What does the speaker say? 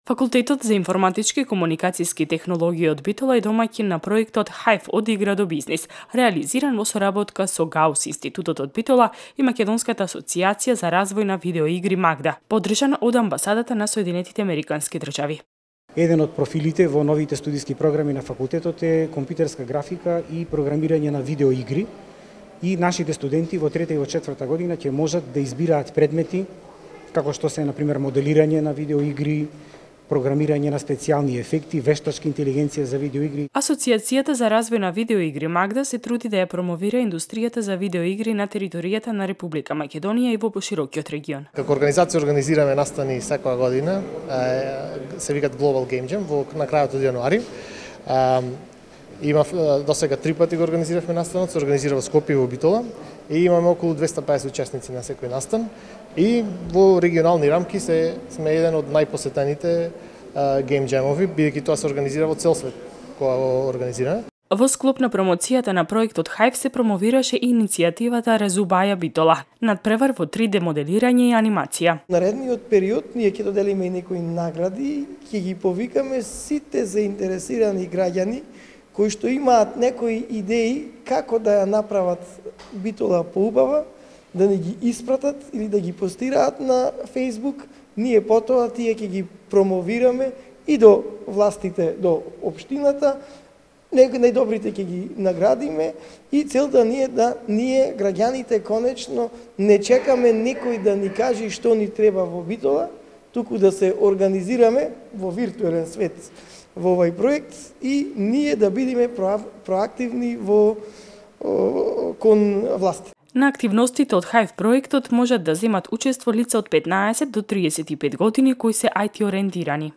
Факултетот за информатички и комуникацијски технологии од Битола е домаќин на проектот Hive од игра до бизнис, реализиран во соработка со ГАУС, Институтот од Битола и Македонската асоциација за развој на видеоигри Магда, поддржан од амбасадата на Соединетите Американски држави. Еден од профилите во новите студиски програми на факултетот е компјутерска графика и програмирање на видеоигри, и нашите студенти во трета и во четврта година ќе можат да избираат предмети како што се, например, моделирање на видеоигри, програмирање на специјални ефекти, вештачка интелигенција за видеоигри. Асоциацијата за развој на видеоигри Магда се труди да ја промовира индустријата за видеоигри на територијата на Република Македонија и во поширокиот регион. Како организација организираме настани секоја година, се викат Global Game Jam на крајот од јануари. Досега 3 пати го организиравме настанот, се организира во Скопје и во Битола и имаме околу 250 учесници на секој настан. И во регионални рамки сме еден од најпосетените гейм джемови, бидејќи тоа се организира во цел свет кога го организираме. Во склоп на промоцијата на проектот Hive се промовираше и иницијативата Разубаја Битола, надпревар во 3D моделирање и анимација. Наредниот период ние ќе доделиме и некои награди, ќе ги повикаме сите заинтересирани граѓани кои што имаат некои идеи како да ја направат Битола поубава, да не ги испратат или да ги постираат на Facebook, ние потоа тие ќе ги промовираме и до властите, до општината, најдобрите ќе ги наградиме и целта ни е да ние, граѓаните, конечно не чекаме никој да ни каже што ни треба во Битола, туку да се организираме во виртуелен свет во овој проект и ние да бидеме проактивни кон власти. На активностите од Hive проектот можат да земат учество лица од 15 до 35 години кои се IT ориентирани.